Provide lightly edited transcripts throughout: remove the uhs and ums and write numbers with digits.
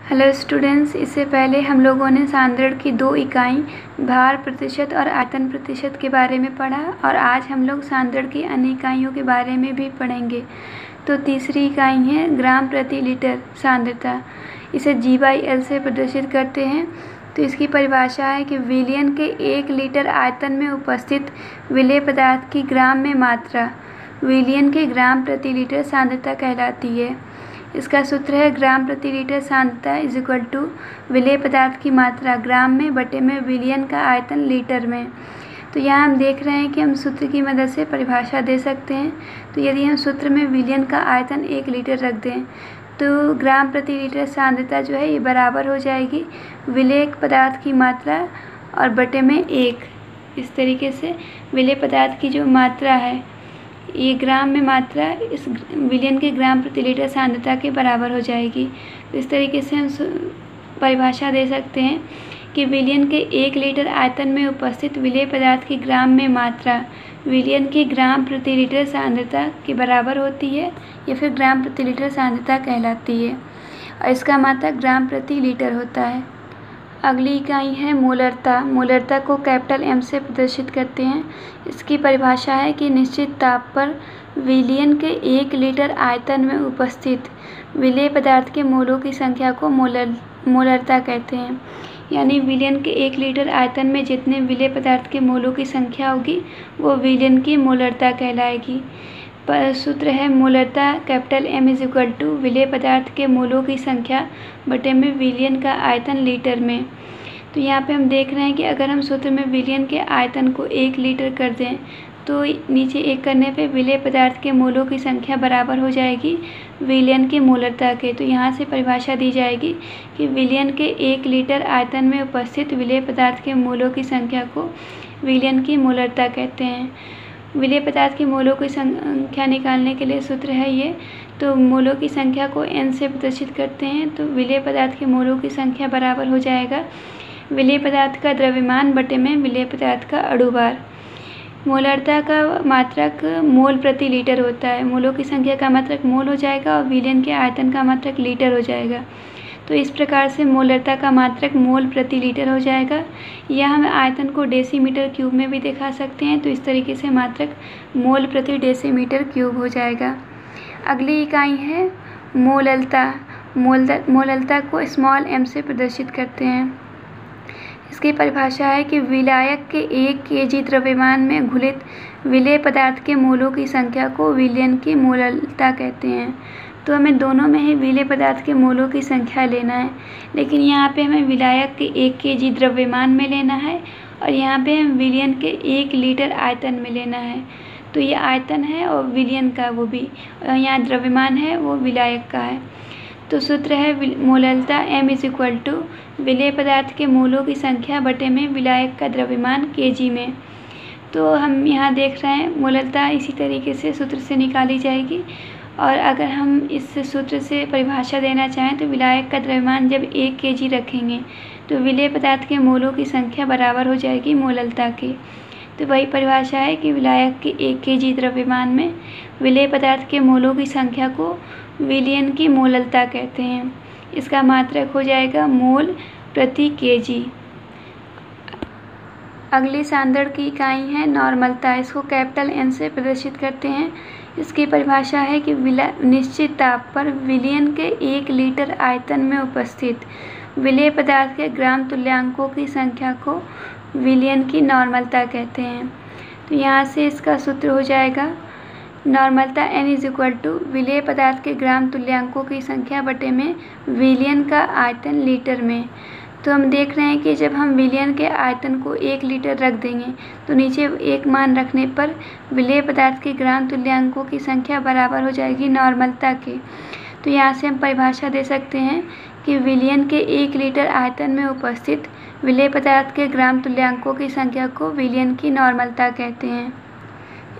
Hello students, इससे पहले हम लोगों ने सांद्रण की 2 इकाई भार प्रतिशत और आयतन प्रतिशत के बारे में पढ़ा और आज हम लोग सांद्रण की अन्य इकाइयों के बारे में भी पढ़ेंगे। तो तीसरी इकाई है ग्राम प्रति लीटर सांद्रता। इसे G/L से प्रदर्शित करते हैं। तो इसकी परिभाषा है कि विलयन के 1 लीटर आयतन में उपस्थित विलेय पदार्थ की ग्राम में मात्रा विलयन के ग्राम प्रति लीटर सांद्रता कहलाती है। इसका सूत्र है ग्राम प्रति लीटर सांद्रता इज इक्वल टू विलेय पदार्थ की मात्रा ग्राम में बटे में विलयन का आयतन लीटर में। तो यहाँ हम देख रहे हैं कि हम सूत्र की मदद से परिभाषा दे सकते हैं। तो यदि हम सूत्र में विलयन का आयतन 1 लीटर रख दें तो ग्राम प्रति लीटर सांद्रता जो है ये बराबर हो जाएगी विलेय पदार्थ की मात्रा और बटे में 1। इस तरीके से विलेय पदार्थ की जो मात्रा है ये ग्राम में मात्रा इस विलयन के ग्राम प्रति लीटर सांद्रता के बराबर हो जाएगी। तो इस तरीके से हम परिभाषा दे सकते हैं कि विलयन के 1 लीटर आयतन में उपस्थित विलेय पदार्थ की ग्राम में मात्रा विलयन की ग्राम प्रति लीटर सांद्रता के बराबर होती है या फिर ग्राम प्रति लीटर सांद्रता कहलाती है और इसका मात्रक ग्राम प्रति लीटर होता है। अगली इकाई है मोलरता। मोलरता को कैपिटल M से प्रदर्शित करते हैं। इसकी परिभाषा है कि निश्चित ताप पर विलयन के 1 लीटर आयतन में उपस्थित विलेय पदार्थ के मोलों की संख्या को मोलरता कहते हैं। यानी विलयन के 1 लीटर आयतन में जितने विलेय पदार्थ के मोलों की संख्या होगी वो विलयन की मोलरता कहलाएगी। सूत्र है मोलरता capital M is equal to विलेय पदार्थ के मोलों की संख्या बटे में विलयन का आयतन लीटर में। तो यहाँ पे हम देख रहे हैं कि अगर हम सूत्र में विलयन के आयतन को 1 लीटर कर दें तो नीचे 1 करने पे विलेय पदार्थ के मोलों की संख्या बराबर हो जाएगी विलयन की मोलरता के। तो यहाँ से परिभाषा दी जाएगी कि विलयन के 1 लीटर आयतन में उपस्थित विलेय पदार्थ के मोलों की संख्या को विलयन की मोलरता कहते हैं। विलेय पदार्थ की मोलों की संख्या निकालने के लिए सूत्र है ये। तो मोलों की संख्या को n से प्रदर्शित करते हैं। तो विलेय पदार्थ के मोलों की संख्या बराबर हो जाएगा विलेय पदार्थ का द्रव्यमान बटे में विलेय पदार्थ का अणुभार। मोलरता का मात्रक मोल प्रति लीटर होता है। मोलों की संख्या का मात्रक मोल हो जाएगा और विलयन के आयतन का मात्रक लीटर हो जाएगा। तो इस प्रकार से मोलरता का मात्रक मोल प्रति लीटर हो जाएगा। या हम आयतन को डेसीमीटर क्यूब में भी दिखा सकते हैं। तो इस तरीके से मात्रक मोल प्रति डेसीमीटर क्यूब हो जाएगा। अगली इकाई है मोललता। मोललता को स्मॉल m से प्रदर्शित करते हैं। इसकी परिभाषा है कि विलायक के 1 kg द्रव्यमान में घुलित विलेय पदार्थ के मोलों की संख्या को विलयन की मोललता कहते हैं। तो हमें दोनों में ही विलेय पदार्थ के मोलों की संख्या लेना है, लेकिन यहाँ पे हमें विलायक के 1 kg द्रव्यमान में लेना है और यहाँ पे हम विलयन के 1 लीटर आयतन में लेना है। तो ये आयतन है और विलयन का वो भी, और यहाँ द्रव्यमान है वो विलायक का है। तो सूत्र है मोललता M इज इक्वल टू विलेय पदार्थ के मोलों की संख्या बटे में विलायक का द्रव्यमान kg में। तो हम यहाँ देख रहे हैं मोललता इसी तरीके से सूत्र से निकाली जाएगी। और अगर हम इस सूत्र से परिभाषा देना चाहें तो विलायक का द्रव्यमान जब 1 kg रखेंगे तो विलेय पदार्थ के मोलों की संख्या बराबर हो जाएगी मोललता के। तो वही परिभाषा है कि विलायक के 1 kg द्रव्यमान में विलेय पदार्थ के मोलों की संख्या को विलयन की मोललता कहते हैं। इसका मात्रक हो जाएगा मोल प्रति kg। अगली सांद्रण की इकाई है नॉर्मलता। इसको कैपिटल N से प्रदर्शित करते हैं। इसकी परिभाषा है कि निश्चित ताप पर विलयन के 1 लीटर आयतन में उपस्थित विलेय पदार्थ के ग्राम तुल्यांकों की संख्या को विलयन की नॉर्मलता कहते हैं। तो यहाँ से इसका सूत्र हो जाएगा नॉर्मलता N इज इक्वल टू विलेय पदार्थ के ग्राम तुल्यांकों की संख्या बटे में विलयन का आयतन लीटर में। तो हम देख रहे हैं कि जब हम विलयन के आयतन को 1 लीटर रख देंगे तो नीचे 1 मान रखने पर विलेय पदार्थ के ग्राम तुल्यांकों की संख्या बराबर हो जाएगी नॉर्मलता के। तो यहाँ से हम परिभाषा दे सकते हैं कि विलयन के 1 लीटर आयतन में उपस्थित विलेय पदार्थ के ग्राम तुल्यांकों की संख्या को विलयन की नॉर्मलता कहते हैं।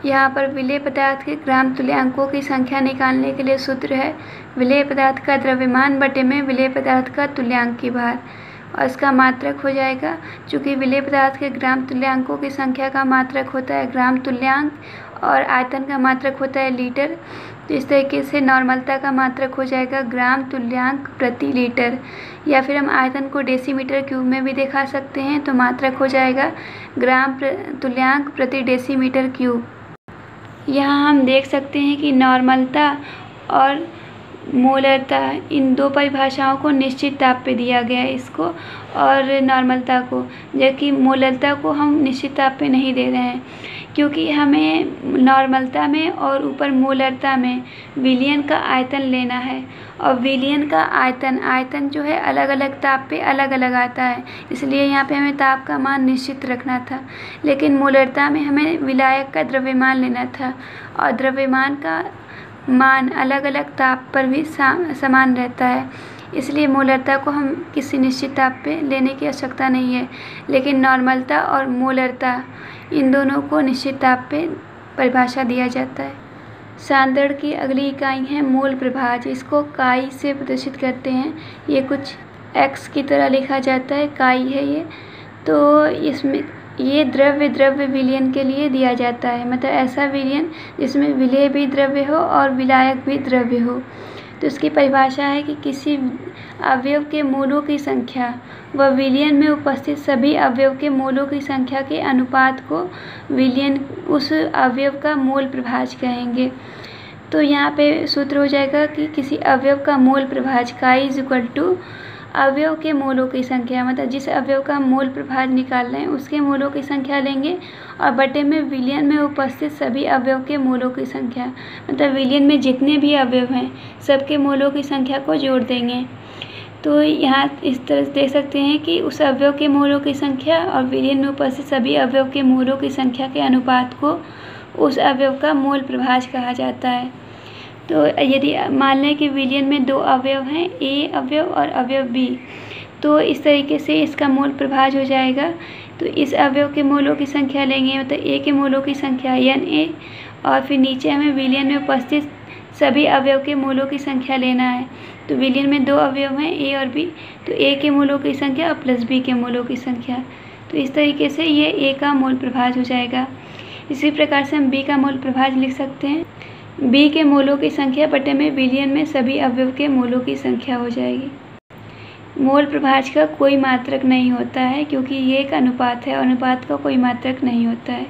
यहाँ पर विलेय पदार्थ के ग्राम तुल्यांकों की संख्या निकालने के लिए सूत्र है विलेय पदार्थ का द्रव्यमान बटे में विलेय पदार्थ का तुल्यांक की भार और इसका मात्रक हो जाएगा। चूँकि विलेय पदार्थ के ग्राम तुल्यांकों की संख्या का मात्रक होता है ग्राम तुल्यांक और आयतन का मात्रक होता है लीटर, तो इस तरीके से नॉर्मलता का मात्रक हो जाएगा ग्राम तुल्यांक प्रति लीटर, या फिर हम आयतन को डेसीमीटर क्यूब में भी दिखा सकते हैं, तो मात्रक हो जाएगा ग्राम तुल्यांक प्रति डेसीमीटर क्यूब। यहाँ हम देख सकते हैं कि नॉर्मलता और मोलरता, इन दो परिभाषाओं को निश्चित ताप पे दिया गया है इसको, और नॉर्मलता को, जबकि मोलरता को हम निश्चित ताप पे नहीं दे रहे हैं, क्योंकि हमें नॉर्मलता में और ऊपर मोलरता में विलयन का आयतन लेना है, और विलयन का आयतन जो है अलग अलग ताप पे अलग अलग आता है, इसलिए यहाँ पे हमें ताप का मान निश्चित रखना था। लेकिन मोलरता में हमें विलायक का द्रव्यमान लेना था, और द्रव्यमान का मान अलग अलग ताप पर भी समान रहता है, इसलिए मोलरता को हम किसी निश्चित ताप पे लेने की आवश्यकता नहीं है। लेकिन नॉर्मलता और मोलरता, इन दोनों को निश्चित ताप पे परिभाषा दिया जाता है। सांद्रण की अगली इकाई है मोल प्रभाज। इसको काई से प्रदर्शित करते हैं। ये कुछ x की तरह लिखा जाता है, काई है ये। तो इसमें ये द्रव्य विलयन के लिए दिया जाता है, मतलब ऐसा विलयन जिसमें विलेय भी द्रव्य हो और विलायक भी द्रव्य हो। तो इसकी परिभाषा है कि किसी अवयव के मोलों की संख्या व विलयन में उपस्थित सभी अवयव के मोलों की संख्या के अनुपात को विलयन उस अवयव का मोल प्रभाज कहेंगे। तो यहाँ पे सूत्र हो जाएगा कि किसी अवयव का मोल प्रभाज काई इज इक्वल टू अवयव के मोलों की संख्या, मतलब जिस अवयव का मोल प्रभाज निकाल रहे हैं उसके मोलों की संख्या लेंगे, और बटे में विलयन में उपस्थित सभी अवयव के मोलों की संख्या, मतलब विलयन में जितने भी अवयव हैं सबके मोलों की संख्या को जोड़ देंगे। तो यहाँ इस तरह से देख सकते हैं कि उस अवयव के मोलों की संख्या और विलयन में उपस्थित सभी अवयव के मोलों की संख्या के अनुपात को उस अवयव का मोल प्रभाज कहा जाता है। तो यदि मान लें कि विलयन में दो अवयव हैं, ए अवयव और अवयव बी, तो इस तरीके से इसका मोल प्रभाज हो जाएगा। तो इस अवयव के मोलों की संख्या लेंगे, मतलब ए के मोलों की संख्या Na, और फिर नीचे हमें विलयन में उपस्थित सभी अवयव के मोलों की संख्या लेना है। तो विलयन में दो अवयव हैं, ए और बी, तो ए के मोलों की संख्या और प्लस बी के मोलों की संख्या। तो इस तरीके से ये ए का मोल प्रभाज हो जाएगा। इसी प्रकार से हम बी का मोल प्रभाज लिख सकते हैं। बी के मोलों की संख्या बटे में विलयन में सभी अवयव के मोलों की संख्या हो जाएगी। मोल प्रभाज का कोई मात्रक नहीं होता है, क्योंकि ये एक अनुपात है और अनुपात का कोई मात्रक नहीं होता है।